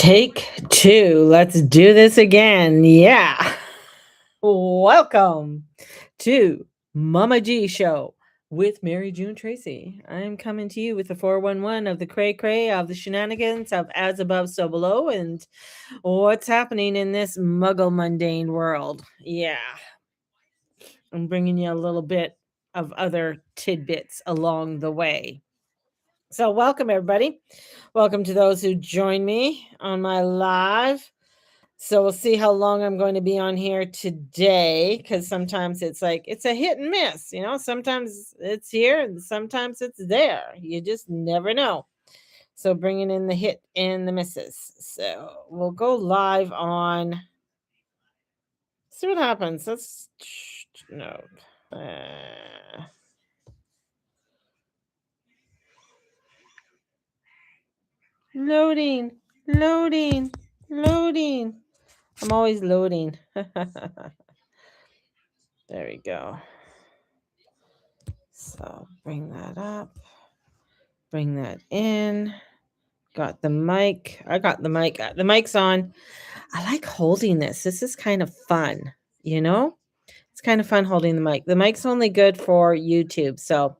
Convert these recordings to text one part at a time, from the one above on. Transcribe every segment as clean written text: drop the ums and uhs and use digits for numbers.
Take two. Let's do this again. Yeah. Welcome to Mama G Show with Mary June Tracy. I'm coming to you with the 411 of the cray cray, of the shenanigans, of as above, so below, and what's happening in this muggle mundane world. Yeah. I'm bringing you a little bit of other tidbits along the way. So, welcome everybody. Welcome to those who join me on my live. So we'll see how long I'm going to be on here today, because sometimes it's like it's a hit and miss. Sometimes it's here and sometimes it's there. You just never know. So bringing in the hit and the misses. So we'll go live on. See what happens. Let's no. Loading, loading, loading. I'm always loading. There we go. So bring that up, bring that in. Got the mic. I got the mic. The mic's on. I like holding this. This is kind of fun, you know? It's kind of fun holding the mic. The mic's only good for YouTube. So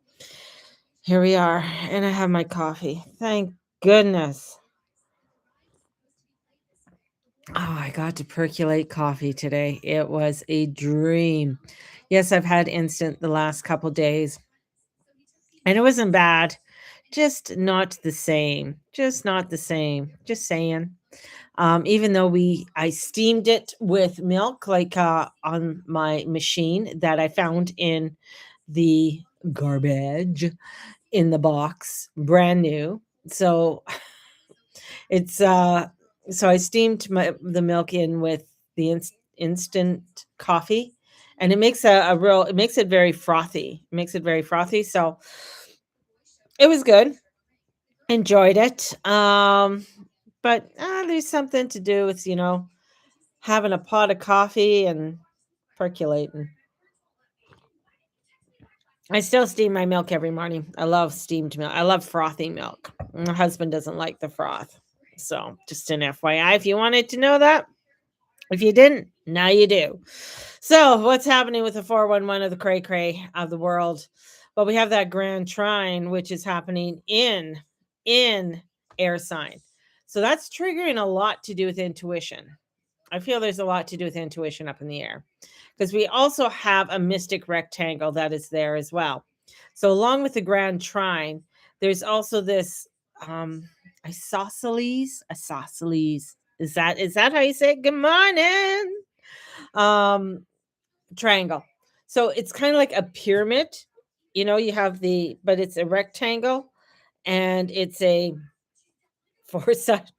here we are. And I have my coffee. Thank goodness. Oh, I got to percolate coffee today. It was a dream. Yes, I've had instant the last couple days, and it wasn't bad. Just not the same. Just not the same. Just saying. Even though I steamed it with milk, like on my machine that I found in the garbage in the box, brand new. So it's so I steamed the milk in with the instant coffee, and it makes it makes it very frothy. It makes it very frothy. So it was good. Enjoyed it. But there's something to do with having a pot of coffee and percolating. I still steam my milk every morning. I love steamed milk. I love frothy milk. My husband doesn't like the froth. So just an FYI, if you wanted to know that. If you didn't, now you do. So what's happening with the 411 of the cray cray of the world? Well, we have that grand trine, which is happening in air sign. So that's triggering a lot to do with intuition. I feel there's a lot to do with intuition up in the air, because we also have a mystic rectangle that is there as well. So along with the grand trine, there's also this isosceles. Is that how you say it? Good morning. Triangle. So it's kind of like a pyramid. You have but it's a rectangle, and it's a four-sided.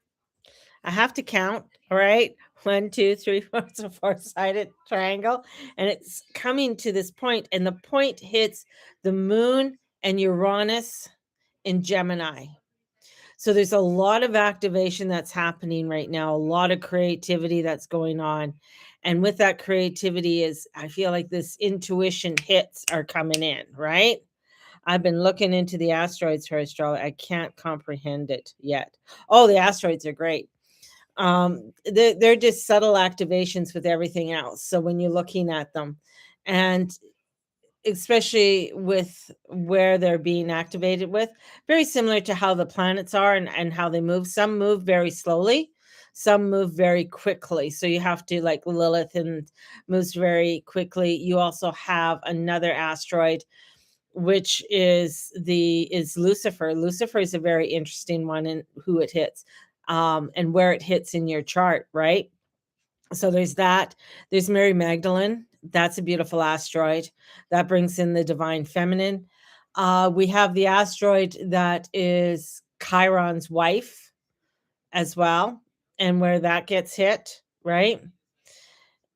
I have to count. All right. 1, 2, 3, 4. It's a four-sided triangle. And it's coming to this point, and the point hits the moon and Uranus in Gemini. So there's a lot of activation that's happening right now, a lot of creativity that's going on. And with that creativity I feel like this intuition hits are coming in, right? I've been looking into the asteroids for astrology. I can't comprehend it yet. Oh, the asteroids are great. They're just subtle activations with everything else. So when you're looking at them, and especially with where they're being activated with, very similar to how the planets are and how they move. Some move very slowly, some move very quickly. So you have to, like Lilith, and moves very quickly. You also have another asteroid, which is Lucifer. Lucifer is a very interesting one in who it hits, and where it hits in your chart, right? So there's that. There's Mary Magdalene. That's a beautiful asteroid that brings in the divine feminine. We have the asteroid that is Chiron's wife as well, and where that gets hit, right?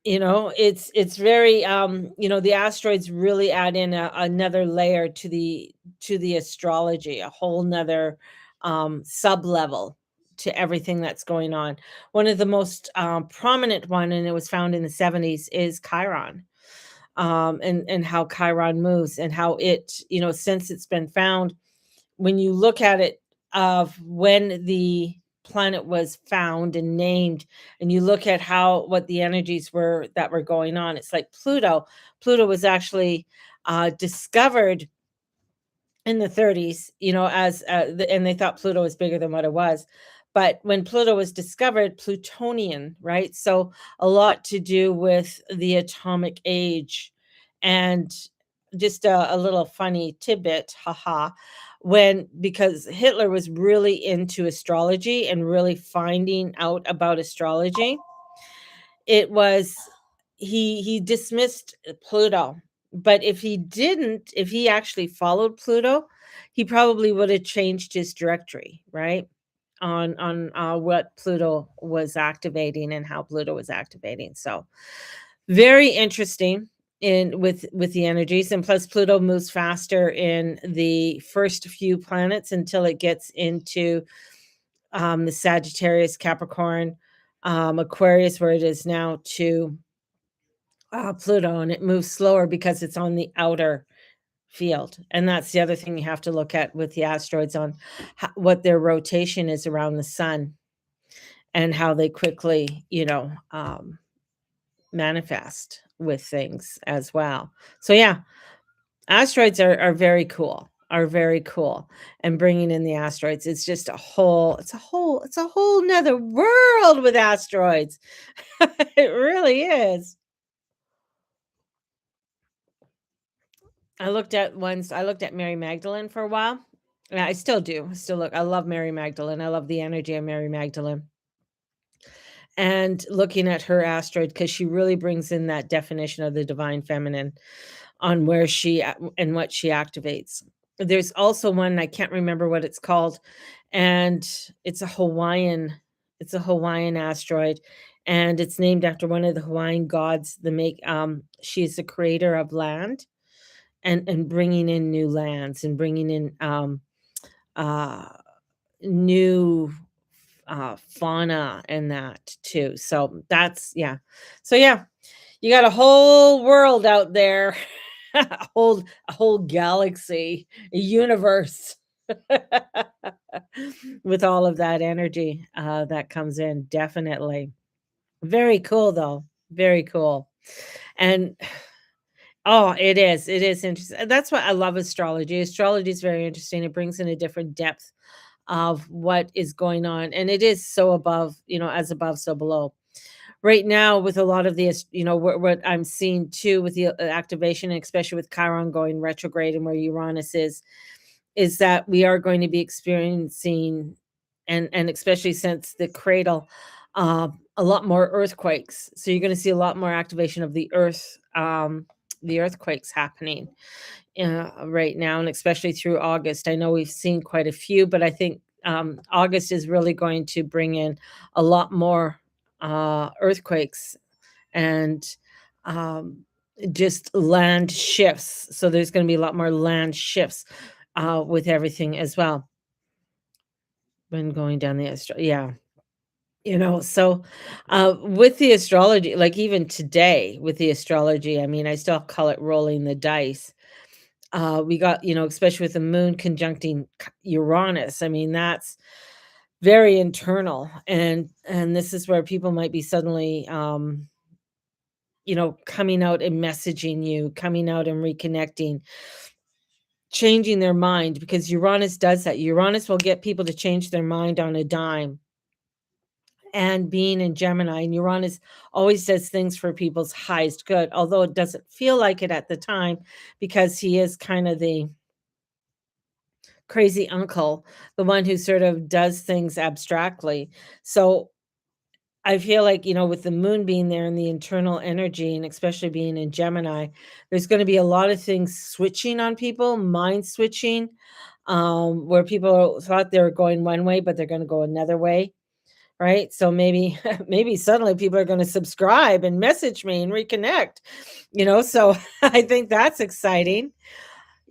It's very the asteroids really add in another layer to the astrology, a whole nother sub level to everything that's going on. One of the most prominent one, and it was found in the 70s, is Chiron. And how Chiron moves, and how it, since it's been found, when you look at it, of when the planet was found and named, and you look at how what the energies were that were going on, it's like Pluto. Pluto was actually discovered in the 30s, as and they thought Pluto was bigger than what it was. But when Pluto was discovered, Plutonian, right? So a lot to do with the atomic age. And just a little funny tidbit, haha, when because Hitler was really into astrology and really finding out about astrology, it was he dismissed Pluto. But if he actually followed Pluto, he probably would have changed his directory, right? On what Pluto was activating and how Pluto was activating. So very interesting in with the energies, and plus Pluto moves faster in the first few planets until it gets into the Sagittarius, Capricorn, Aquarius, where it is now to Pluto, and it moves slower because it's on the outer field. And that's the other thing you have to look at with the asteroids on what their rotation is around the sun and how they quickly, manifest with things as well. So yeah, asteroids are very cool. Are very cool. And bringing in the asteroids, it's just it's a whole nother world with asteroids. It really is. I looked at Mary Magdalene for a while. Yeah, I still do. I still look. I love Mary Magdalene. I love the energy of Mary Magdalene. And looking at her asteroid because she really brings in that definition of the divine feminine on where and what she activates. There's also one, I can't remember what it's called, and it's a Hawaiian asteroid, and it's named after one of the Hawaiian gods. She's the creator of land and bringing in new lands and bringing in uh new fauna and that too. So that's yeah. So yeah, you got a whole world out there, a whole galaxy, a universe with all of that energy that comes in. Definitely. Very cool though. Very cool. And oh, it is. It is interesting. That's what I love astrology. Astrology is very interesting. It brings in a different depth of what is going on. And it is so above, as above, so below. Right now, with a lot of the, what I'm seeing too with the activation, and especially with Chiron going retrograde and where Uranus is that we are going to be experiencing, and especially since the cradle, a lot more earthquakes. So you're going to see a lot more activation of the earthquakes happening right now, and especially through August. I know we've seen quite a few, but I think August is really going to bring in a lot more earthquakes and um, just land shifts. So there's going to be a lot more land shifts with everything as well when going down the yeah. So with the astrology, like even today with the astrology, I mean, I still call it rolling the dice. We got, especially with the moon conjuncting Uranus. I mean, that's very internal, and this is where people might be suddenly, coming out and messaging you, coming out and reconnecting, changing their mind because Uranus does that. Uranus will get people to change their mind on a dime. And being in Gemini, and Uranus always does things for people's highest good, although it doesn't feel like it at the time because he is kind of the crazy uncle, the one who sort of does things abstractly. So I feel like, with the moon being there and the internal energy, and especially being in Gemini, there's going to be a lot of things switching on people, mind switching, where people thought they were going one way, but they're going to go another way. Right. So maybe, maybe suddenly people are going to subscribe and message me and reconnect, so I think that's exciting.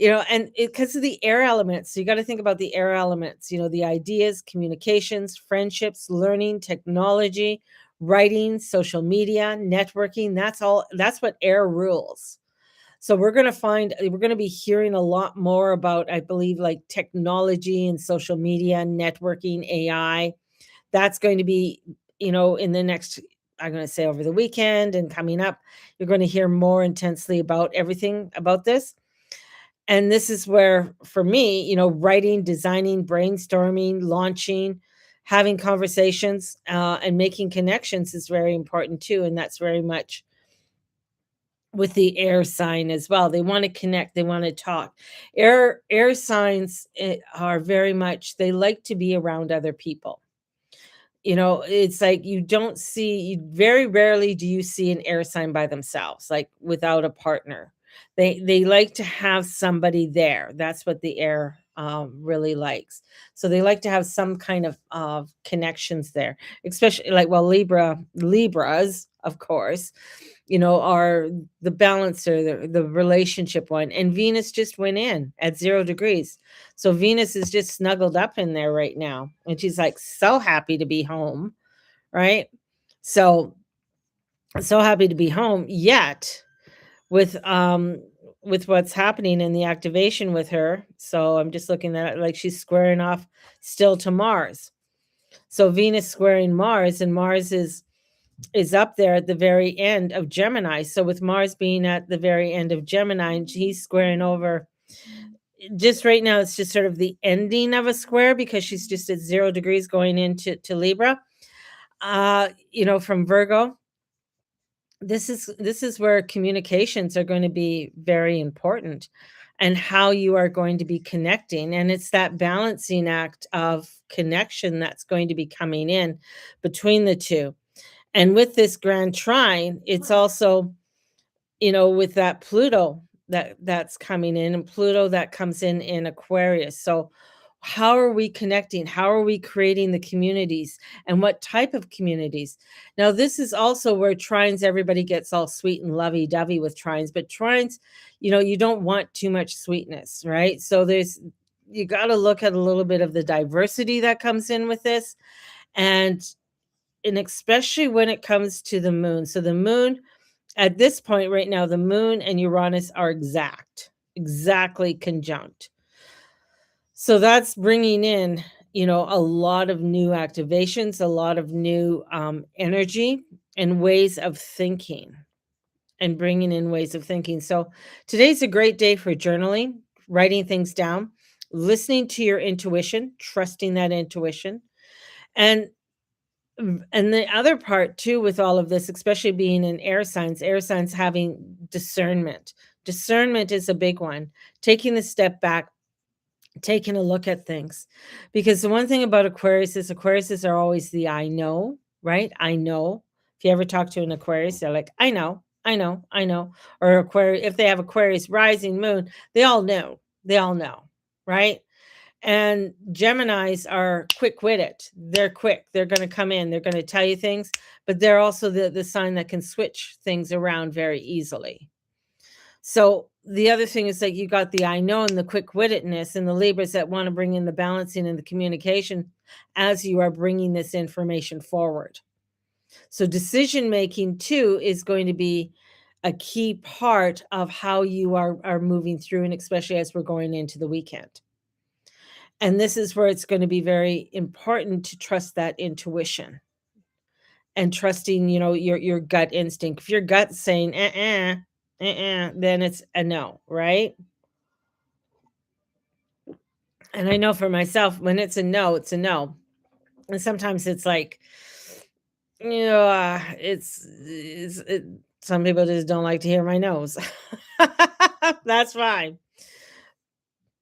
And because of the air elements, so you got to think about the air elements, the ideas, communications, friendships, learning, technology, writing, social media, networking. That's what air rules. So we're going to be hearing a lot more about, I believe, like technology and social media, networking, AI. That's going to be, in the next, I'm going to say over the weekend and coming up, you're going to hear more intensely about everything about this. And this is where, for me, writing, designing, brainstorming, launching, having conversations, and making connections is very important too. And that's very much with the air sign as well. They want to connect, they want to talk. Air signs are very much, they like to be around other people. It's like you don't see, very rarely do you see an air sign by themselves, like without a partner. They like to have somebody there. That's what the air really likes. So they like to have some kind of connections there, especially like, well, Libras, of course, are the balancer, the relationship one. And Venus just went in at 0 degrees. So Venus is just snuggled up in there right now. And she's like so happy to be home, right? So so happy to be home. Yet with what's happening in the activation with her. So I'm just looking at it, like she's squaring off still to Mars. So Venus squaring Mars, and Mars is up there at the very end of Gemini. So with Mars being at the very end of Gemini, and he's squaring over, just right now, it's just sort of the ending of a square because she's just at 0 degrees going into Libra. From Virgo, this is where communications are going to be very important, and how you are going to be connecting. And it's that balancing act of connection that's going to be coming in between the two. And with this grand trine, it's also, with that Pluto that's coming in, and Pluto that comes in Aquarius. So how are we connecting? How are we creating the communities, and what type of communities? Now, this is also where trines, everybody gets all sweet and lovey-dovey with trines, but trines, you don't want too much sweetness, right? So you got to look at a little bit of the diversity that comes in with this. And especially when it comes to the moon. So the moon, at this point right now, the moon and Uranus are exactly conjunct. So that's bringing in, a lot of new activations, a lot of new energy and ways of thinking, and bringing in ways of thinking. So today's a great day for journaling, writing things down, listening to your intuition, trusting that intuition. And the other part too with all of this, especially being in air signs having discernment. Discernment is a big one. Taking the step back, taking a look at things. Because the one thing about Aquariuses are always the I know, right? I know. If you ever talk to an Aquarius, they're like, I know, I know, I know. Or Aquarius, if they have Aquarius rising moon, they all know. They all know, right? And Geminis are quick-witted. They're quick. They're going to come in. They're going to tell you things, but they're also the sign that can switch things around very easily. So the other thing is that you got the I know and the quick-wittedness, and the Libras that want to bring in the balancing and the communication as you are bringing this information forward. So decision making too is going to be a key part of how you are moving through, and especially as we're going into the weekend. And this is where it's going to be very important to trust that intuition, and trusting, your gut instinct. If your gut's saying, then it's a no, right? And I know for myself, when it's a no, it's a no. And sometimes it's like, some people just don't like to hear my no's. That's fine.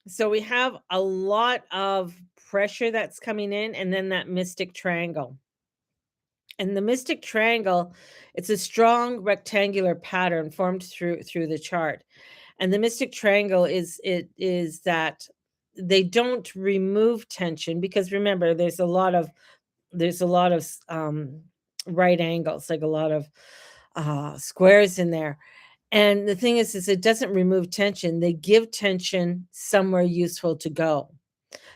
So we have a lot of pressure that's coming in, and then that mystic triangle. And the mystic triangle, it's a strong rectangular pattern formed through the chart. And the mystic triangle is that they don't remove tension, because remember, there's a lot of right angles, like a lot of squares in there. And the thing is it doesn't remove tension. They give tension somewhere useful to go.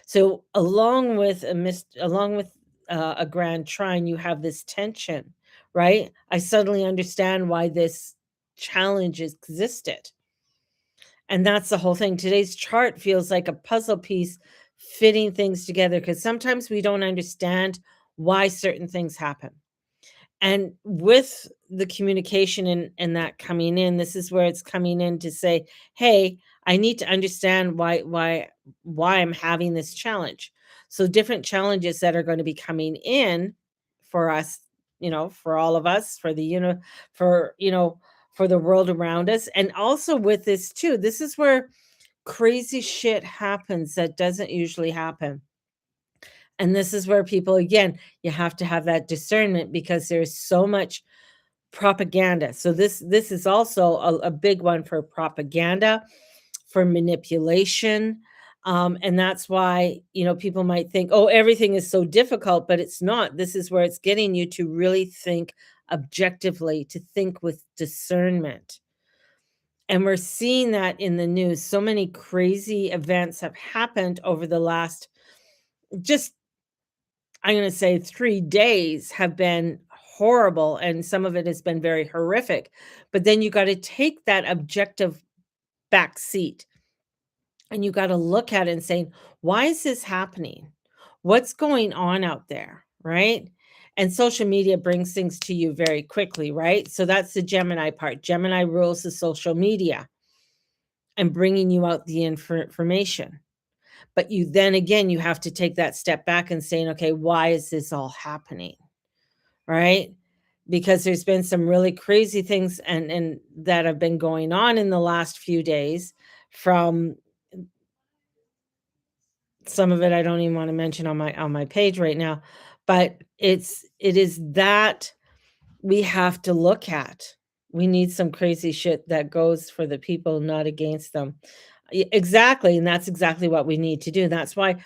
So along with a grand trine, you have this tension, right? I suddenly understand why this challenge existed. And that's the whole thing. Today's chart feels like a puzzle piece fitting things together, because sometimes we don't understand why certain things happen. And with the communication and that coming in, this is where it's coming in to say, "Hey, I need to understand why I'm having this challenge." So different challenges that are going to be coming in for us, for all of us, for the for, for the world around us. And also with this too, this is where crazy shit happens that doesn't usually happen. And this is where people, again, you have to have that discernment because there's so much propaganda. So this is also a big one for propaganda, for manipulation. And that's why, people might think, oh, everything is so difficult, but it's not. This is where it's getting you to really think objectively, to think with discernment. And we're seeing that in the news. So many crazy events have happened over the last, just, I'm going to say, 3 days have been horrible. And some of it has been very horrific. But then you got to take that objective back seat and you got to look at it and saying, why is this happening? What's going on out there? Right. And social media brings things to you very quickly, right? So that's the Gemini part. Gemini rules the social media and bringing you out the information. But you then again, you have to take that step back and saying, okay, why is this all happening? Right? Because there's been some really crazy things and that have been going on in the last few days. From some of it I don't even want to mention on my page right now, but it is that we have to look at. We need some crazy shit that goes for the people, not against them. Exactly, and that's exactly what we need to do. That's why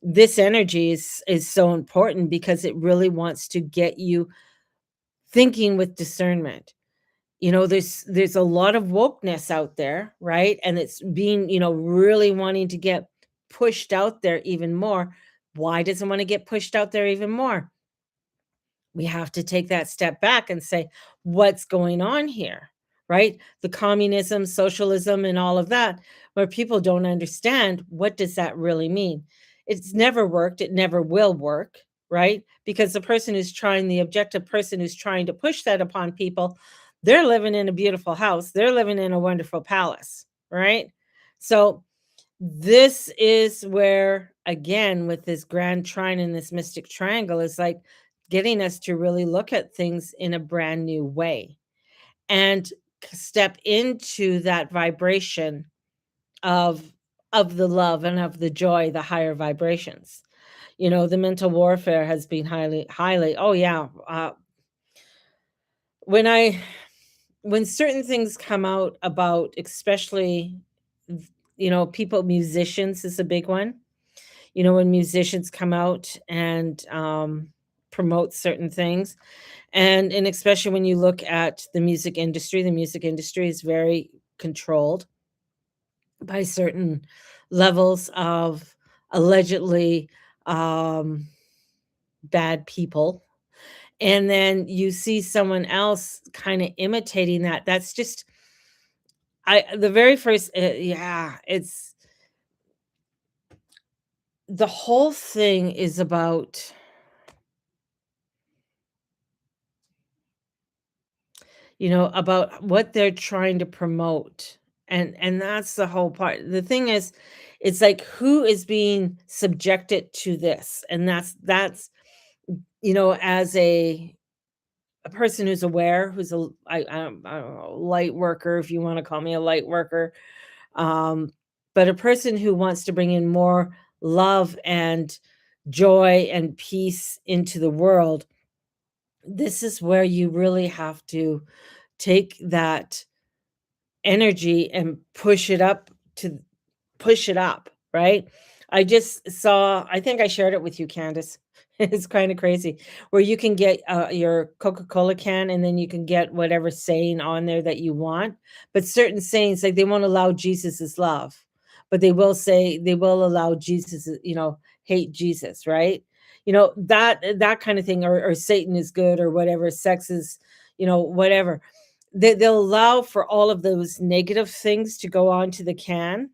this energy is so important, because it really wants to get you thinking with discernment. There's a lot of wokeness out there, right? And it's being, really wanting to get pushed out there even more. Why does it want to get pushed out there even more? We have to take that step back and say, what's going on here? Right? The communism, socialism, and all of that, where people don't understand, what does that really mean? It's never worked. It never will work. Right? Because the objective person who's trying to push that upon people, they're living in a beautiful house. They're living in a wonderful palace. Right? So this is where, again, with this grand trine and this mystic triangle, is like getting us to really look at things in a brand new way and step into that vibration of the love and of the joy, the higher vibrations. The mental warfare has been highly, oh yeah. When I when certain things come out about, especially, people, musicians is a big one. When musicians come out and promote certain things, and especially when you look at the music industry is very controlled by certain levels of allegedly um, bad people. And then you see someone else kind of imitating that. That's just, the very first, yeah, it's, the whole thing is about what they're trying to promote. And that's the whole part. The thing is, it's like, who is being subjected to this? And that's as a person who's aware, who's I don't know, light worker, if you want to call me a light worker, um, but a person who wants to bring in more love and joy and peace into the world. This is where you really have to take that energy and push it up, right? I just saw, I think I shared it with you, Candace. It's kind of crazy, where you can get your Coca-Cola can, and then you can get whatever saying on there that you want. But certain sayings, like, they won't allow Jesus's love, but they will allow Jesus, hate Jesus, right? That kind of thing, or Satan is good, or whatever, sex is, whatever. They'll allow for all of those negative things to go onto the can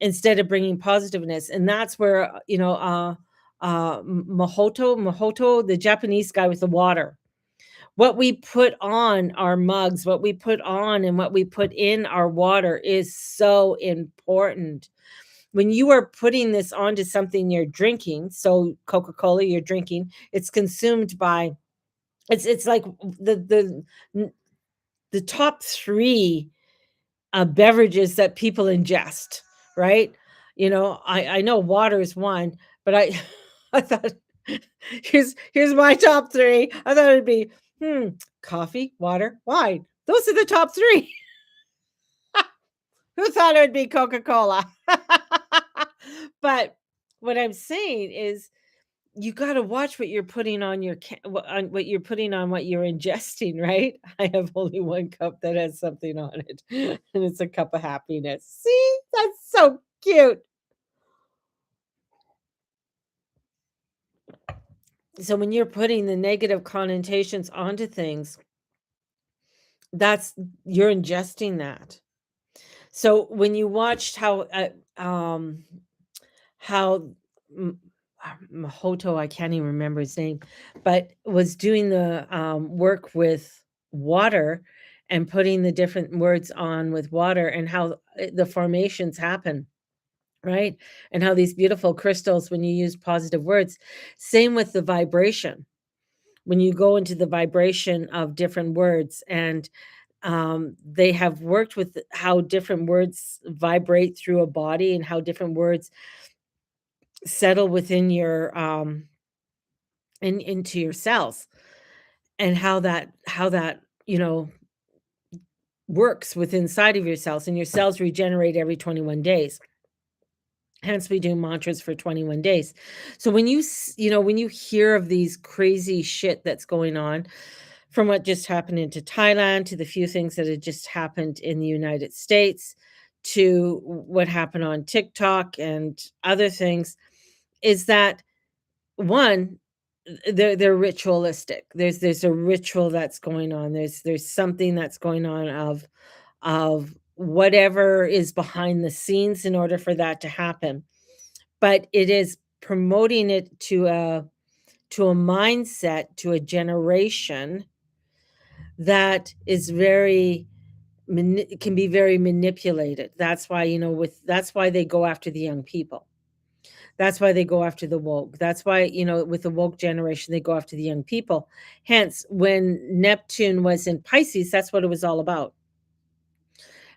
instead of bringing positiveness. And that's where, Mahoto, the Japanese guy with the water. What we put on our mugs, what we put on and what we put in our water is so important. When you are putting this onto something you're drinking, so Coca-Cola you're drinking, it's consumed by it's like the top 3 beverages that people ingest, right? I know water is one, but I I thought here's my top 3. I thought it'd be coffee, water, wine. Those are the top 3. Who thought it would be Coca-Cola? But what I'm saying is you gotta watch what you're putting on your on what you're putting on what you're ingesting, right? I have only 1 cup that has something on it, and it's a cup of happiness. See? That's so cute. So when you're putting the negative connotations onto things, that's you're ingesting that. So when you watched how Mahoto, I can't even remember his name, but was doing the work with water and putting the different words on with water and how the formations happen, right? And how these beautiful crystals, when you use positive words, same with the vibration. When you go into the vibration of different words, and they have worked with how different words vibrate through a body and how different words settle within your into your cells, and how that works with inside of your cells, and your cells regenerate every 21 days. Hence we do mantras for 21 days. So when when you hear of these crazy shit that's going on, from what just happened into Thailand to the few things that had just happened in the United States to what happened on TikTok and other things, is that one, they're ritualistic. There's a ritual that's going on. There's something that's going on of whatever is behind the scenes in order for that to happen. But it is promoting it to a mindset, to a generation that is can be very manipulated. That's why, that's why they go after the young people. That's why they go after the woke. That's why, with the woke generation, they go after the young people. Hence, when Neptune was in Pisces, that's what it was all about.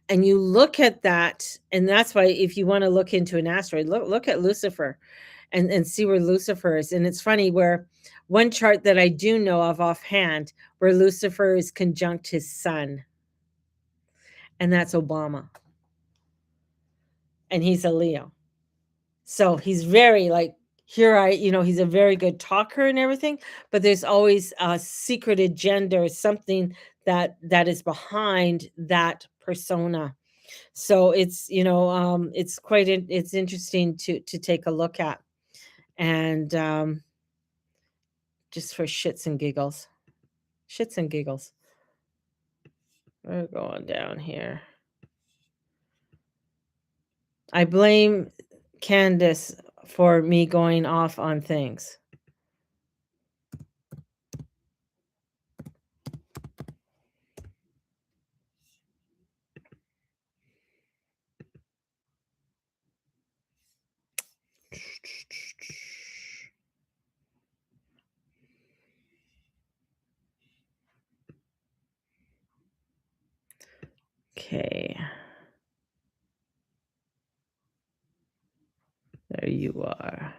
And you look at that, and that's why if you want to look into an asteroid, look at Lucifer and see where Lucifer is. And it's funny where one chart that I do know of offhand, where Lucifer is conjunct his sun, and that's Obama. And he's a Leo. So he's very like, he's a very good talker and everything, but there's always a secret agenda or something that is behind that persona. So it's interesting to take a look at, and just for shits and giggles. Shits and giggles. We're going down here. I blame Candace for me going off on things. Okay. There you are.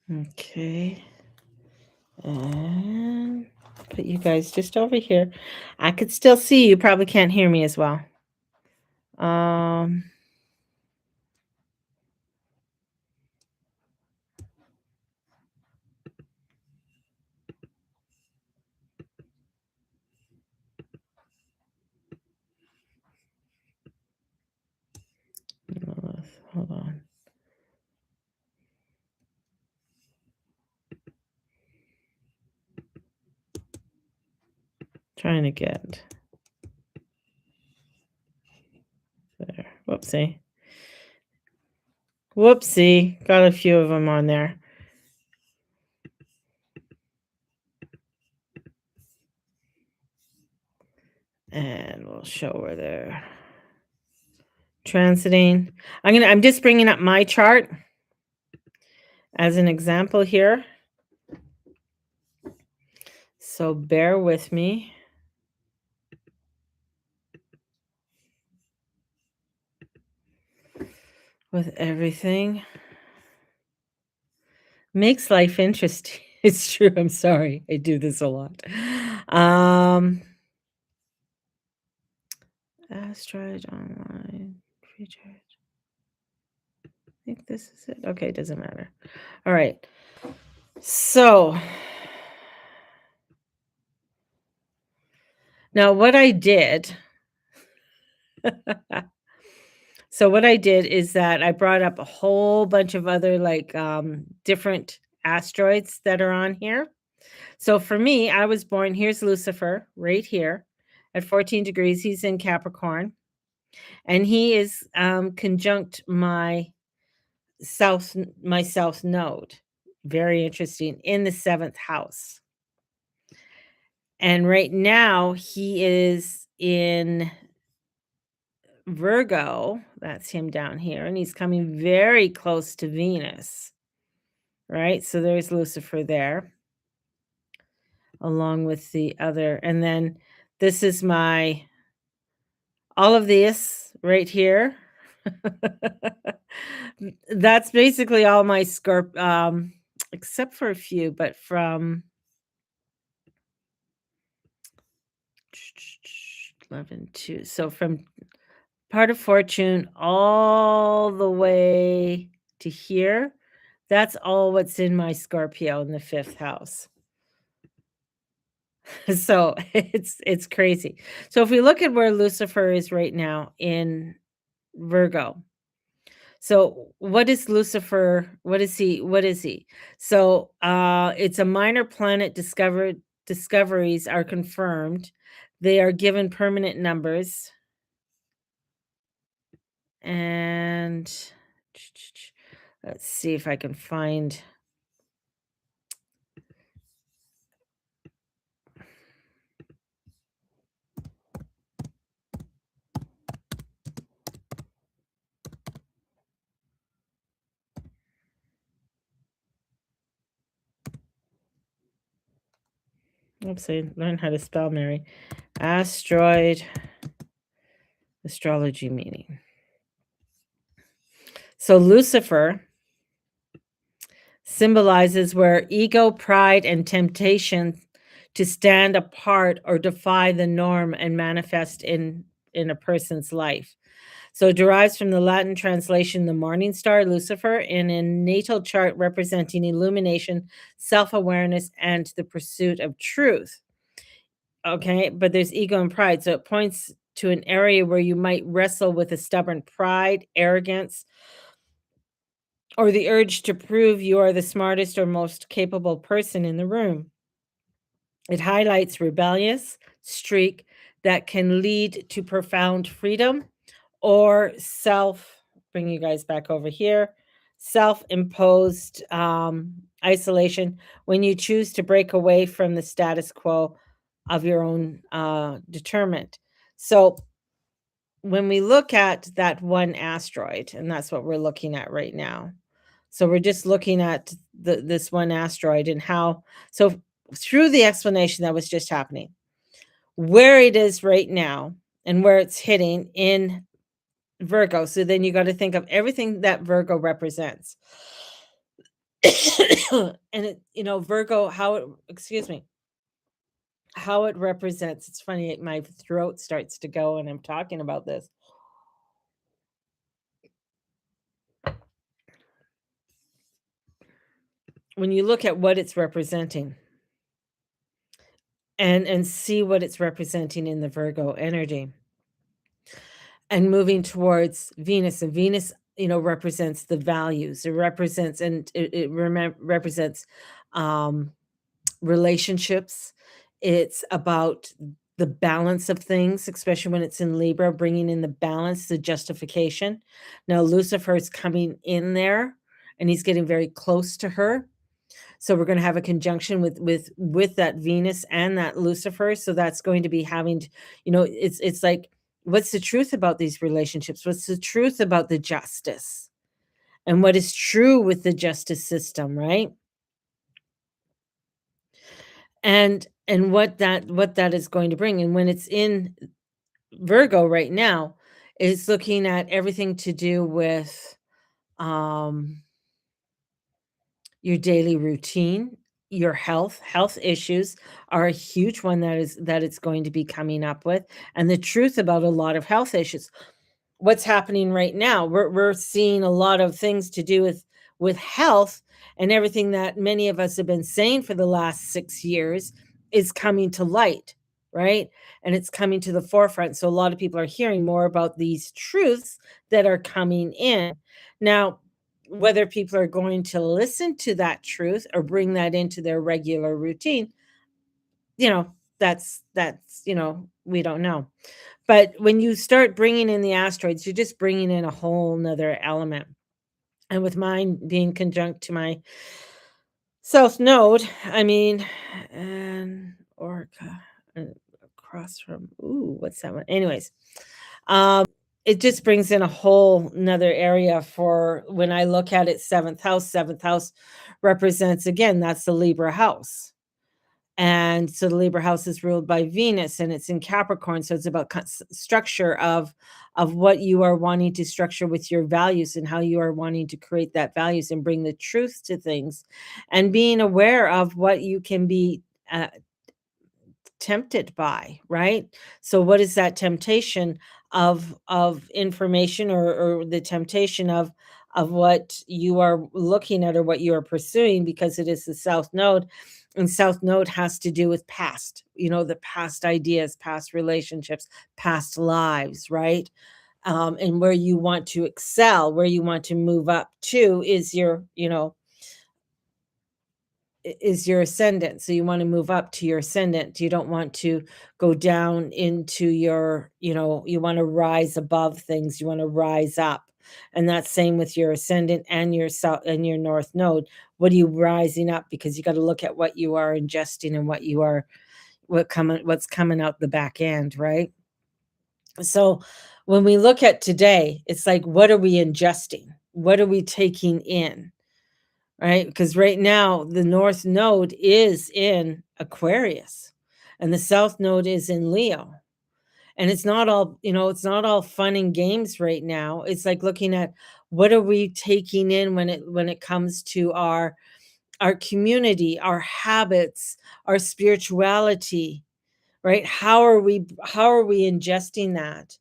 Okay. And put you guys just over here. I could still see you. Probably can't hear me as well. Um, Hold on. Trying to get there. Whoopsie. Whoopsie. Got a few of them on there. And we'll show where they're transiting. I'm just bringing up my chart as an example here. So bear with me. With everything. Makes life interesting. It's true. I'm sorry. I do this a lot. Asteroid online featured. I think this is it. Okay, it doesn't matter. All right. So now what I did is that I brought up a whole bunch of other different asteroids that are on here. So for me, I was born, here's Lucifer right here at 14 degrees. He's in Capricorn, and he is conjunct my south node. Very interesting, in the 7th house. And right now he is in Virgo. That's him down here, and he's coming very close to Venus. Right? So there's Lucifer there, along with the other. And then this is all of this right here. That's basically all my except for a few, but from 11 2. So from part of fortune all the way to here, that's all what's in my Scorpio in the 5th house. So it's crazy. So if we look at where Lucifer is right now in Virgo. So what is Lucifer? What is he? So it's a minor planet discoveries are confirmed. They are given permanent numbers. And let's see if I can find. Oopsie, learn how to spell, Mary. Asteroid astrology meaning. So Lucifer symbolizes where ego, pride, and temptation to stand apart or defy the norm and manifest in a person's life. So it derives from the Latin translation, the morning star, Lucifer, in a natal chart representing illumination, self-awareness, and the pursuit of truth. Okay, but there's ego and pride. So it points to an area where you might wrestle with a stubborn pride, arrogance, or the urge to prove you are the smartest or most capable person in the room. It highlights rebellious streak that can lead to profound freedom or bring you guys back over here, self-imposed isolation when you choose to break away from the status quo of your own determined. So when we look at that one asteroid, and that's what we're looking at right now. So we're just looking at this one asteroid and how, so through the explanation that was just happening, where it is right now and where it's hitting in Virgo. So then you got to think of everything that Virgo represents. And it, Virgo, how it represents. It's funny, my throat starts to go and I'm talking about this. When you look at what it's representing and see what it's representing in the Virgo energy and moving towards Venus, and Venus, represents the values. It represents, and it represents relationships. It's about the balance of things, especially when it's in Libra, bringing in the balance, the justification. Now, Lucifer is coming in there and he's getting very close to her. So we're going to have a conjunction with that Venus and that Lucifer. So that's going to be having, it's like, what's the truth about these relationships? What's the truth about the justice? And what is true with the justice system, right? And what that is going to bring. And when it's in Virgo right now, it's looking at everything to do with um your daily routine, your health issues are a huge one that it's going to be coming up with, and the truth about a lot of health issues. What's happening right now, we're seeing a lot of things to do with health, and everything that many of us have been saying for the last 6 years is coming to light, right? And it's coming to the forefront, so a lot of people are hearing more about these truths that are coming in. Now, whether people are going to listen to that truth or bring that into their regular routine, you know, we don't know. But when you start bringing in the asteroids, you're just bringing in a whole nother element. And with mine being conjunct to my South Node, I mean, and Orca across from, ooh, what's that one? Anyways, it just brings in a whole nother area for when I look at it, seventh house. Seventh house represents, again, that's the Libra house. And so the Libra house is ruled by Venus and it's in Capricorn. So it's about structure of what you are wanting to structure with your values and how you are wanting to create that values and bring the truth to things, and being aware of what you can be tempted by, right? So what is that temptation of information, or the temptation of what you are looking at or what you are pursuing, because it is the South Node. And South Node has to do with past, the past ideas, past relationships, past lives, right? And where you want to excel, where you want to move up to is your ascendant. So you want to move up to your ascendant. You don't want to go down into you want to rise above things. You want to rise up. And that's same with your ascendant and your south and your north node. What are you rising up? Because you got to look at what you are ingesting and what's coming out the back end, right? So when we look at today, it's like, what are we ingesting? What are we taking in? Right? Because right now the North Node is in Aquarius and the South Node is in Leo. And it's not all fun and games right now. It's like looking at what are we taking in when it comes to our community, our habits, our spirituality, right? How are we ingesting that?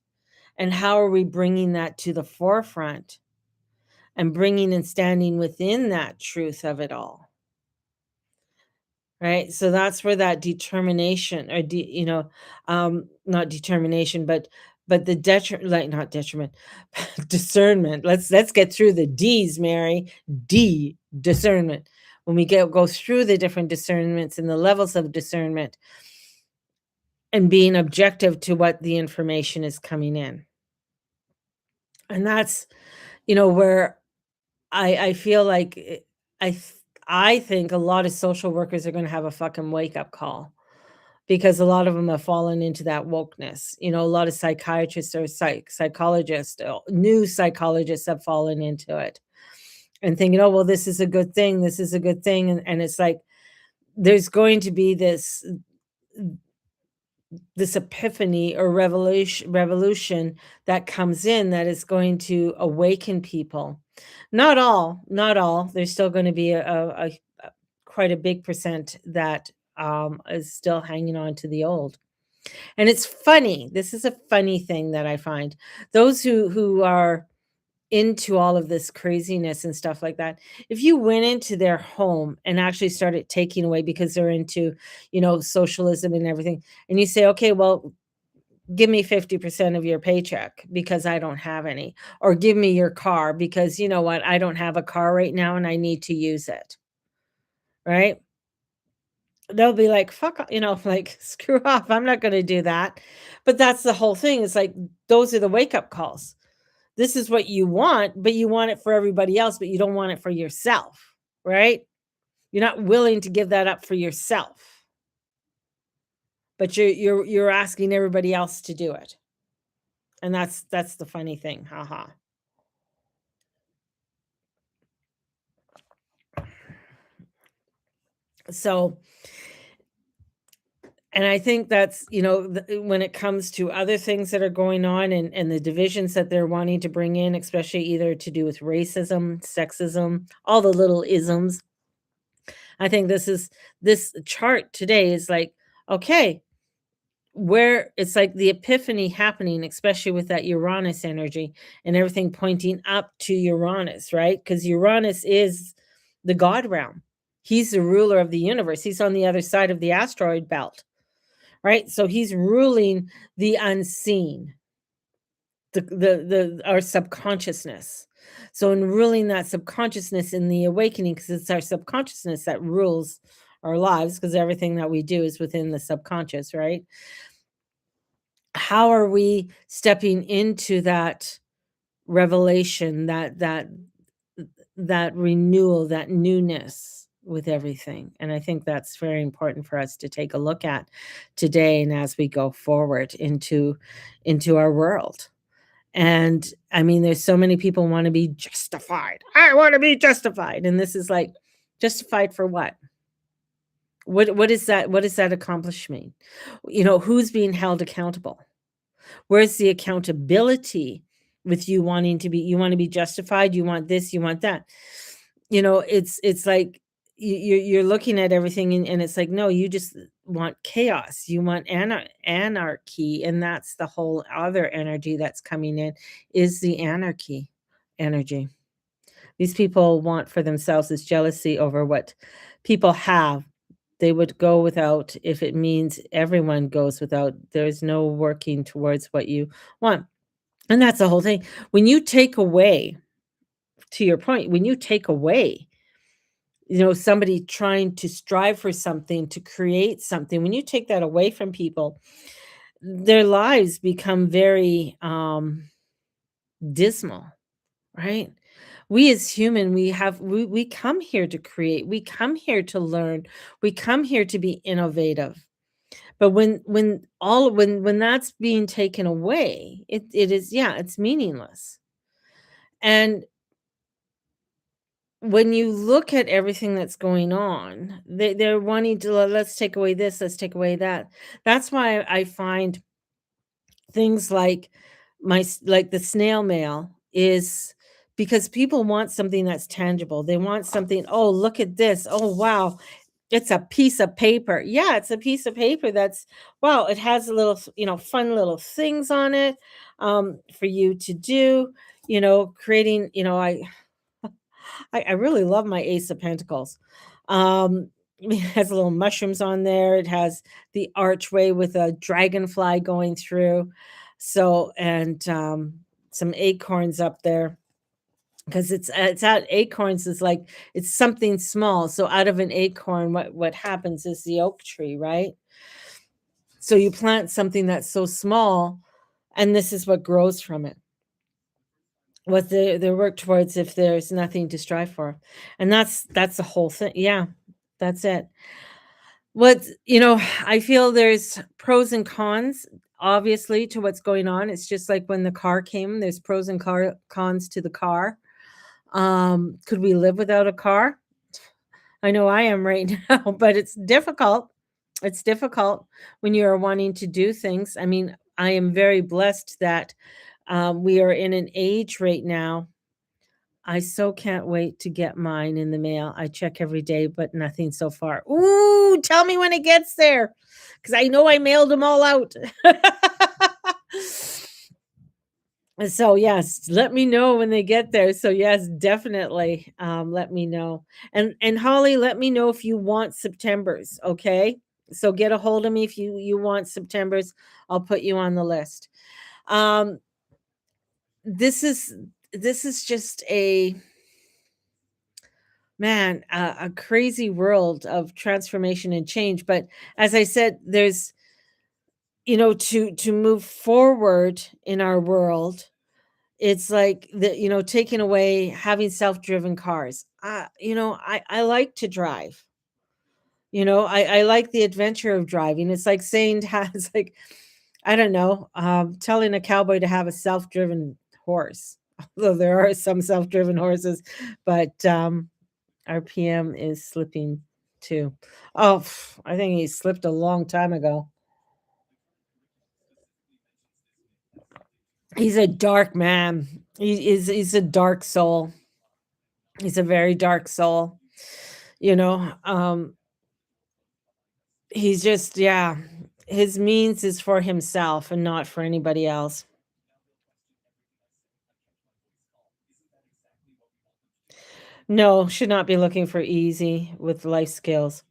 And how are we bringing that to the forefront and bringing and standing within that truth of it all? Right? So that's where that determination, or not determination, but the not detriment, discernment. Let's get through the D's, Mary. D, discernment. When we go through the different discernments and the levels of discernment and being objective to what the information is coming in. And that's, where I feel like I think a lot of social workers are gonna have a fucking wake-up call, because a lot of them have fallen into that wokeness. A lot of psychiatrists or psychologists, new psychologists have fallen into it and thinking, "Oh, well, this is a good thing, this is a good thing," and it's like, there's going to be this epiphany or revolution that comes in that is going to awaken people. Not all. There's still going to be a quite a big percent that is still hanging on to the old. And it's funny. This is a funny thing that I find. Those who are into all of this craziness and stuff like that, if you went into their home and actually started taking away, because they're into, socialism and everything, and you say, okay, well, give me 50% of your paycheck because I don't have any, or give me your car because you know what, I don't have a car right now and I need to use it, right? they'll be like, fuck, like, screw off. I'm not going to do that. But that's the whole thing. It's like, those are the wake up calls. This is what you want, but you want it for everybody else, but you don't want it for yourself, right? You're not willing to give that up for yourself, but you're asking everybody else to do it. And that's the funny thing. Haha. So, and I think that's, when it comes to other things that are going on, and the divisions that they're wanting to bring in, especially either to do with racism, sexism, all the little isms. I think this chart today is like, okay, where it's like the epiphany happening, especially with that Uranus energy and everything pointing up to Uranus, right? Because Uranus is the God realm. He's the ruler of the universe. He's on the other side of the asteroid belt, right? So he's ruling the unseen, the our subconsciousness. So in ruling that subconsciousness in the awakening, because it's our subconsciousness that rules our lives, because everything that we do is within the subconscious, right? How are we stepping into that revelation, that renewal, that newness with everything? And I think that's very important for us to take a look at today and as we go forward into our world. And I mean, there's so many people want to be justified. I want to be justified. And this is like, justified for what? What is that? What does that accomplish mean? Who's being held accountable? Where's the accountability with you wanting to be, you want to be justified, you want this, you want that. It's like you're looking at everything, and it's like, no, you just want chaos. You want anarchy, and that's the whole other energy that's coming in, is the anarchy energy. These people want for themselves is jealousy over what people have. They would go without if it means everyone goes without. There's no working towards what you want. And that's the whole thing. When you take away, to your point, when you take away, somebody trying to strive for something, to create something, when you take that away from people, their lives become very dismal, right? We as human, we come here to create, we come here to learn, we come here to be innovative. But when that's being taken away, it is, yeah, it's meaningless. And when you look at everything that's going on, they're wanting to, let's take away this, let's take away that. That's why I find things like like the snail mail is, because people want something that's tangible. They want something, oh, look at this. Oh, wow. It's a piece of paper. Yeah, it's a piece of paper that's, wow, it has a little, fun little things on it, for you to do, creating, I really love my Ace of Pentacles. It has little mushrooms on there. It has the archway with a dragonfly going through. So, and some acorns up there, because it's at acorns is like, it's something small. So out of an acorn, what happens is the oak tree, right? So you plant something that's so small, and this is what grows from it. What they work towards if there's nothing to strive for. And that's the whole thing. Yeah, that's it. I feel there's pros and cons, obviously, to what's going on. It's just like when the car came, there's pros and cons to the car. Could we live without a car? I know I am right now, but it's difficult. It's difficult when you're wanting to do things. I mean, I am very blessed that we are in an age right now. I so can't wait to get mine in the mail. I check every day, but nothing so far. Ooh, tell me when it gets there, because I know I mailed them all out. So yes, let me know when they get there. So yes, definitely, let me know. And Holly, let me know if you want September's. Okay, so get a hold of me if you want September's. I'll put you on the list. Um, this is just Man, a crazy world of transformation and change. But as I said, there's, to move forward in our world, it's like taking away having self-driven cars. I like to drive. I like the adventure of driving. It's like saying to have, it's like, I don't know, telling a cowboy to have a self-driven horse. Although there are some self-driven horses, but our PM is slipping too. Oh, I think he slipped a long time ago. He's a dark man. He's a dark soul. He's a very dark soul. You know, um, he's just, yeah. His means is for himself and not for anybody else. No, should not be looking for easy with life skills.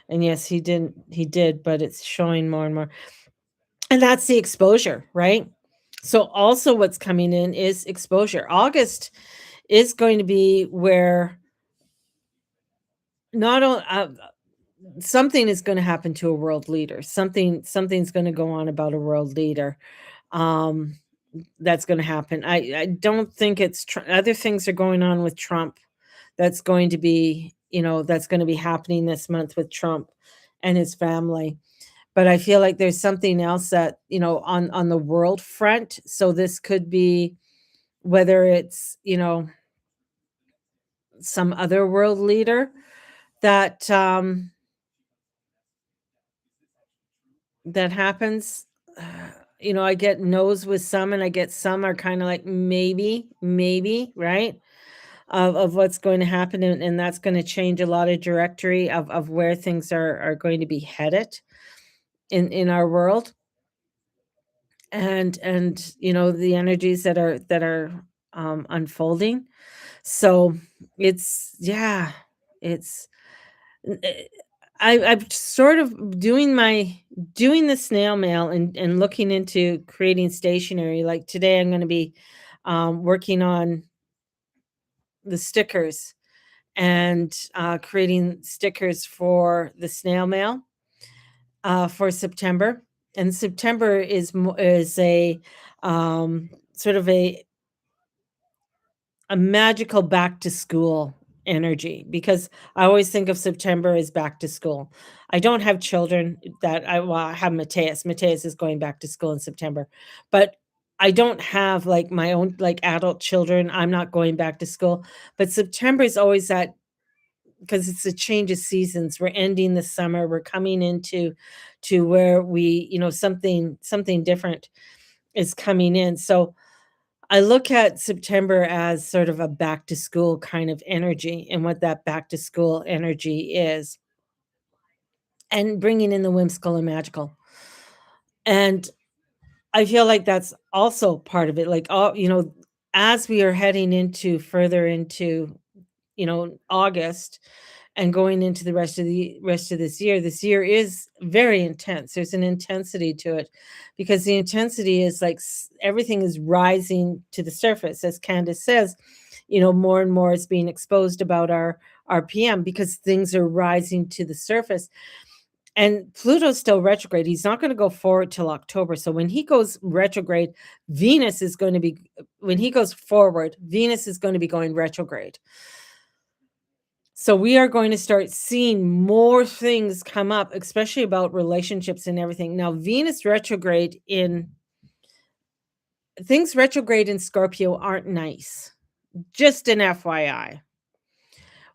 And yes, he did, but it's showing more and more. And that's the exposure, right? So also what's coming in is exposure. August is going to be where not only something is going to happen to a world leader. Something's going to go on about a world leader. Um that's going to happen. I don't think it's other things are going on with Trump. That's going to be happening this month with Trump and his family. But I feel like there's something else that, on the world front. So this could be whether it's, some other world leader that that happens. I get no's with some and I get some are kind of like maybe, right? Of what's going to happen, and that's going to change a lot of directory of where things are going to be headed in our world. And the energies that are unfolding. So it's, yeah, it's eh, I'm sort of doing the snail mail and looking into creating stationery. Like today I'm going to be working on the stickers and creating stickers for the snail mail for September. And September is a sort of a magical back to school energy, because I always think of September as back to school. I don't have children I have Mateus. Mateus is going back to school in September. But I don't have like my own like adult children. I'm not going back to school. But September is always that, because it's a change of seasons. We're ending the summer. We're coming into to where something different is coming in. So I look at September as sort of a back to school kind of energy, and what that back to school energy is, and bringing in the whimsical and magical. And I feel like that's also part of it. Like, as we are heading into further into, August, and going into the rest of this year is very intense. There's an intensity to it, because the intensity is like everything is rising to the surface, as Candace says. More and more is being exposed about our PM, because things are rising to the surface. And Pluto's still retrograde. He's not going to go forward till October. So when he goes retrograde, Venus is going to be when he goes forward, Venus is going to be going retrograde. So we are going to start seeing more things come up, especially about relationships and everything. Now, Venus retrograde in things retrograde in Scorpio aren't nice. Just an FYI.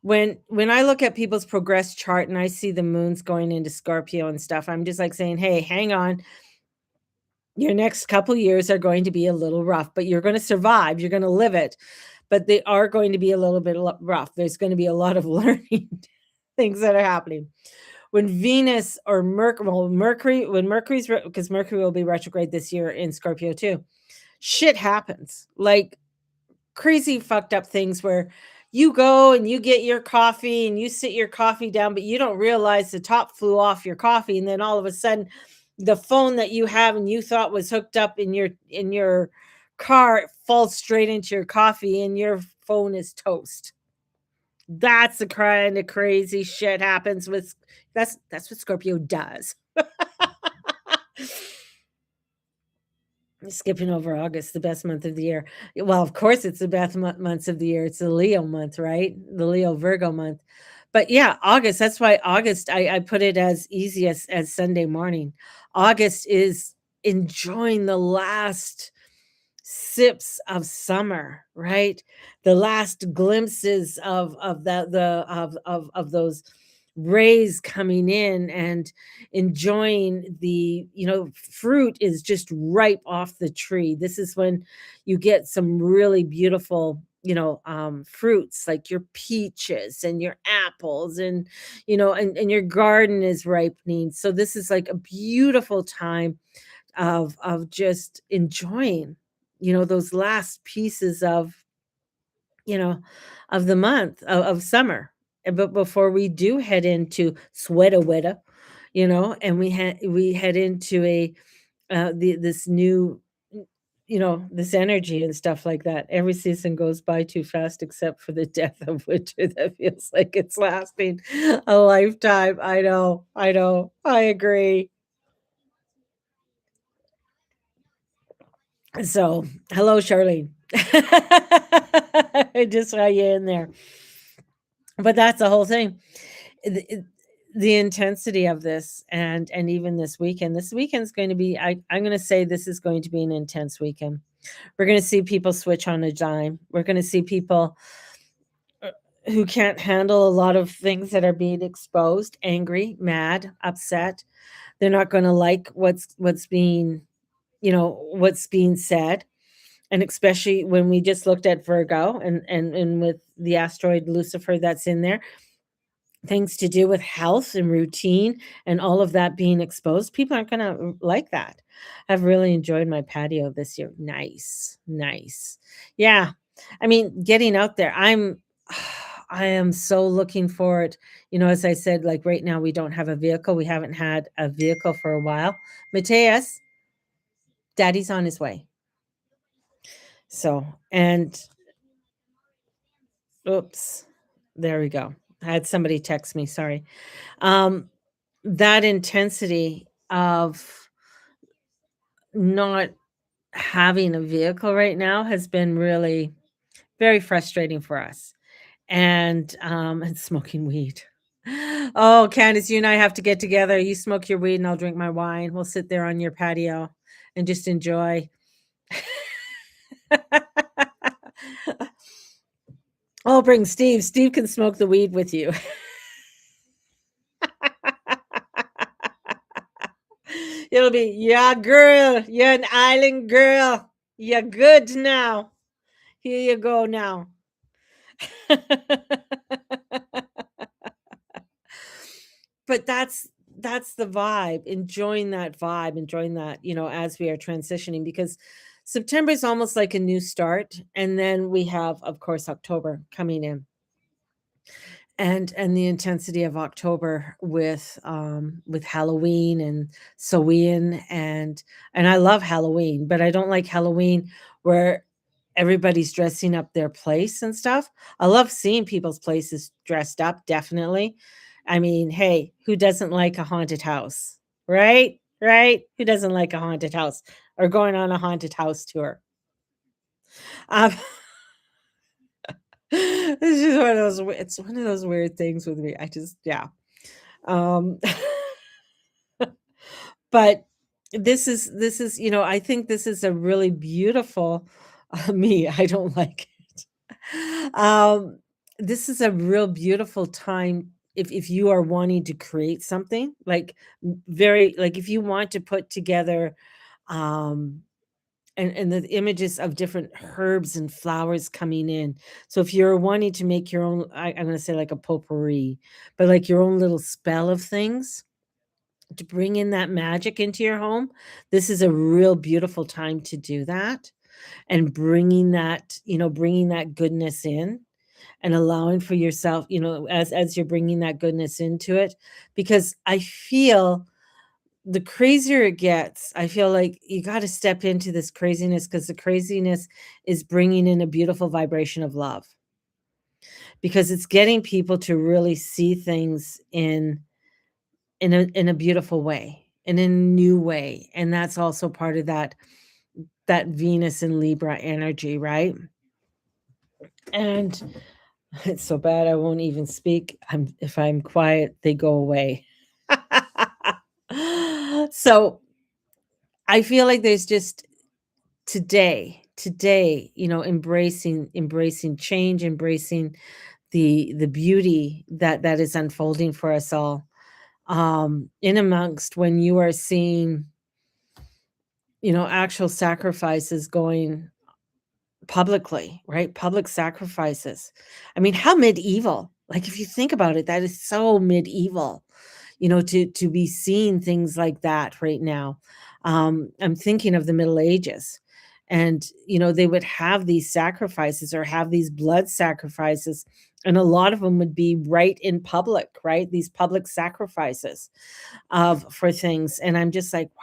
When I look at people's progress chart and I see the moons going into Scorpio and stuff, I'm just like saying, "Hey, hang on. Your next couple years are going to be a little rough, but you're going to survive. You're going to live it. But they are going to be a little bit rough. There's going to be a lot of learning things that are happening." When Venus or Mercury, when Mercury's because Mercury will be retrograde this year in Scorpio too. Shit happens. Like crazy fucked up things where you go and you get your coffee and you sit your coffee down, but you don't realize the top flew off your coffee, and then all of a sudden the phone that you have and you thought was hooked up in your car falls straight into your coffee and your phone is toast. That's the kind of crazy shit happens with that's what Scorpio does. Skipping over August, the best month of the year. Well, of course, it's the best months of the year. It's the Leo month, right? The Leo Virgo month. But yeah, August. That's why August. I put it as easy as Sunday morning. August is enjoying the last sips of summer, right? The last glimpses of of those rays coming in and enjoying the fruit is just ripe off the tree. This is when you get some really beautiful fruits like your peaches and your apples and and your garden is ripening. So this is like a beautiful time of just enjoying those last pieces you know of the month of summer. But before we do head into sweater weather, and we head into a this new this energy and stuff like that. Every season goes by too fast except for the death of winter that feels like it's lasting a lifetime. I know, I agree. So, hello, Charlene. I just saw you in there. But that's the whole thing. The, the intensity of this and even this weekend. This weekend's going to be I'm going to say this is going to be an intense weekend. We're going to see people switch on a dime. We're going to see people uh, who can't handle a lot of things that are being exposed, angry, mad, upset. They're not going to like what's being, what's being said. And especially when we just looked at Virgo and with the asteroid Lucifer that's in there, things to do with health and routine and all of that being exposed, people aren't gonna like that. I've really enjoyed my patio this year. Nice, nice. Yeah. I mean, getting out there, I am so looking forward. As I said, like right now, we don't have a vehicle. We haven't had a vehicle for a while. Mateus, daddy's on his way. So, and oops, there we go. I had somebody text me, sorry. Um, that intensity of not having a vehicle right now has been really very frustrating for us. And smoking weed. Oh, Candace, you and I have to get together. You smoke your weed and I'll drink my wine. We'll sit there on your patio and just enjoy. I'll bring Steve. Steve can smoke the weed with you. It'll be, yeah, girl, you're an island girl. You're good now. Here you go now. But that's the vibe, enjoying that, as we are transitioning because September is almost like a new start. And then we have, of course, October coming in. And the intensity of October with Halloween and Samhain and I love Halloween, but I don't like Halloween where everybody's dressing up their place and stuff. I love seeing people's places dressed up, definitely. I mean, hey, who doesn't like a haunted house? Right? Right? Who doesn't like a haunted house or going on a haunted house tour? Um, it's just one of those it's one of those weird things with me. I just yeah. Um, but this is, I think this is a really beautiful me, I don't like it. This is a real beautiful time if you are wanting to create something like very like if you want to put together um and the images of different herbs and flowers coming in. So if you're wanting to make your own, I'm going to say like a potpourri, but like your own little spell of things to bring in that magic into your home, this is a real beautiful time to do that and bringing that goodness in and allowing for yourself, as you're bringing that goodness into it, because I feel the crazier it gets, I feel like you gotta step into this craziness because the craziness is bringing in a beautiful vibration of love. because it's getting people to really see things in a beautiful way, in a new way, and that's also part of that Venus and Libra energy, right? And it's so bad I won't even speak. If I'm quiet, they go away. So I feel like there's just today, embracing change, embracing the beauty that is unfolding for us all. In amongst when you are seeing, actual sacrifices going publicly, right? Public sacrifices. I mean, how medieval. Like if you think about it, that is so medieval, to be seeing things like that right now. I'm thinking of the Middle Ages. And they would have these sacrifices or have these blood sacrifices, and a lot of them would be right in public, right? These public sacrifices of for things. And I'm just like, wow.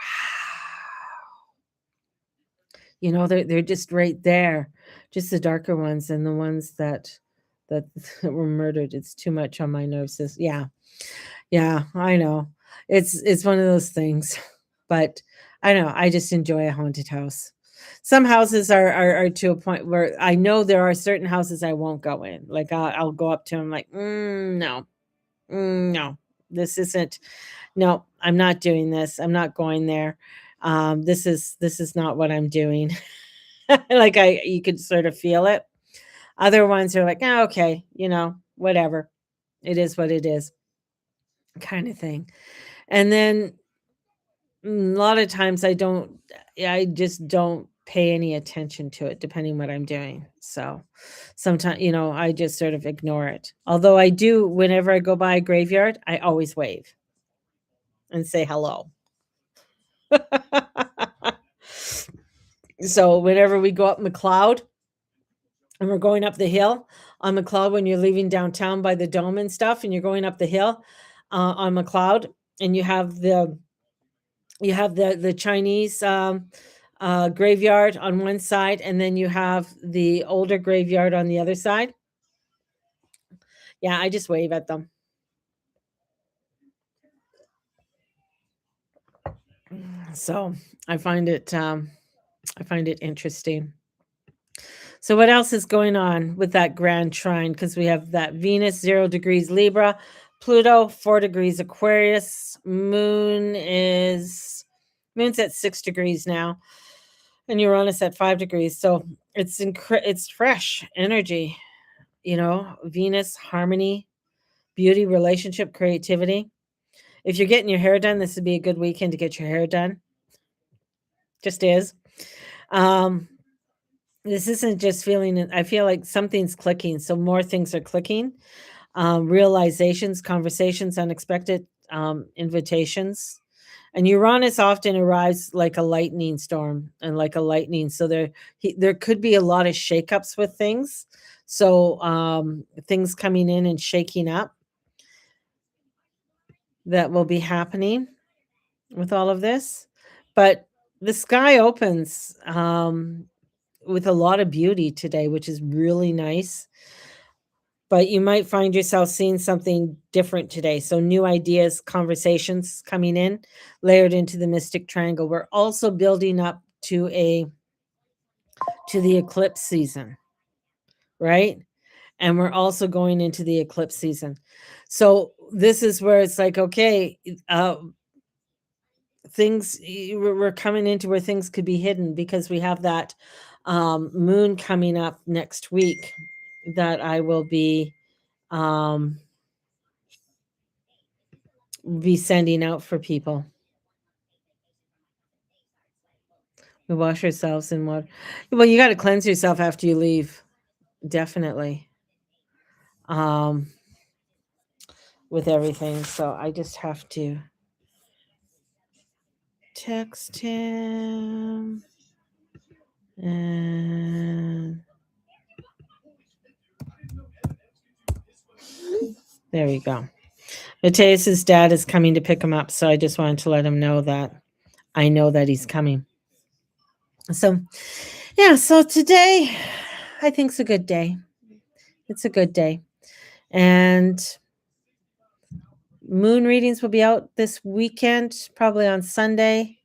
They're just right there, just the darker ones and the ones that were murdered. It's too much on my nerves. Yeah, yeah, I know. It's one of those things, but I know I just enjoy a haunted house. Some houses are to a point where I know there are certain houses I won't go in. Like I'll go up to them like, no, no, this isn't. No, I'm not doing this. I'm not going there. This is not what I'm doing. Like you could sort of feel it. Other ones are like, "Oh, okay, whatever. It is what it is," kind of thing. And then a lot of times I just don't pay any attention to it depending what I'm doing. So sometimes, I just sort of ignore it. Although I do, whenever I go by a graveyard, I always wave and say hello. So whenever we go up McLeod and we're going up the hill on McLeod, when you're leaving downtown by the dome and stuff, and you're going up the hill on McLeod, and you have the Chinese graveyard on one side, and then you have the older graveyard on the other side. Yeah, I just wave at them. So I find it interesting. So what else is going on with that grand trine? Because we have that Venus 0 degrees Libra, Pluto 4 degrees Aquarius, Moon's at 6 degrees now, and Uranus at 5 degrees. So it's fresh energy, Venus, harmony, beauty, relationship, creativity. If you're getting your hair done, this would be a good weekend to get your hair done. Just is. This isn't just feeling. I feel like something's clicking. So more things are clicking. Realizations, conversations, unexpected invitations. And Uranus often arrives like a lightning storm and like a lightning. So there could be a lot of shakeups with things. So things coming in and shaking up that will be happening with all of this. But the sky opens with a lot of beauty today, which is really nice. But you might find yourself seeing something different today. So new ideas, conversations coming in, layered into the mystic triangle. We're also building up to the eclipse season, right? And we're also going into the eclipse season. So this is where it's like, okay, we're coming into where things could be hidden, because we have that moon coming up next week that I will be sending out for people. We wash ourselves in water. Well, you got to cleanse yourself after you leave, definitely. Um, with everything, so I just have to text him, and there you go. Mateus's dad is coming to pick him up, so I just wanted to let him know that I know that he's coming. So, yeah, so today I think it's a good day. It's a good day. And moon readings will be out this weekend, probably on Sunday.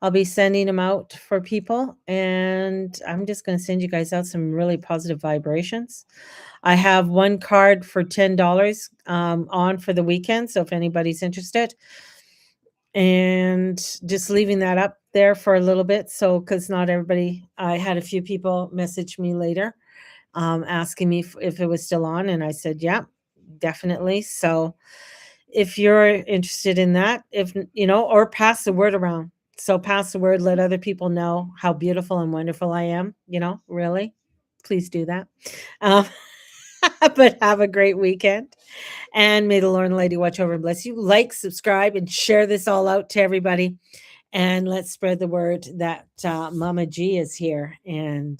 I'll be sending them out for people, and I'm just going to send you guys out some really positive vibrations. I have one card for $10 on for the weekend, so if anybody's interested, and just leaving that up there for a little bit. So, because not everybody, I had a few people message me later asking me if it was still on, and I said, yeah, definitely. So, if you're interested in that, if or pass the word around. So pass the word, let other people know how beautiful and wonderful I am, really. Please do that. Um, but have a great weekend. And may the Lord and Lady watch over and bless you. Like, subscribe, and share this all out to everybody. And let's spread the word that Mama G is here and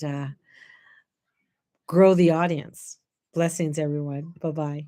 grow the audience. Blessings, everyone. Bye-bye.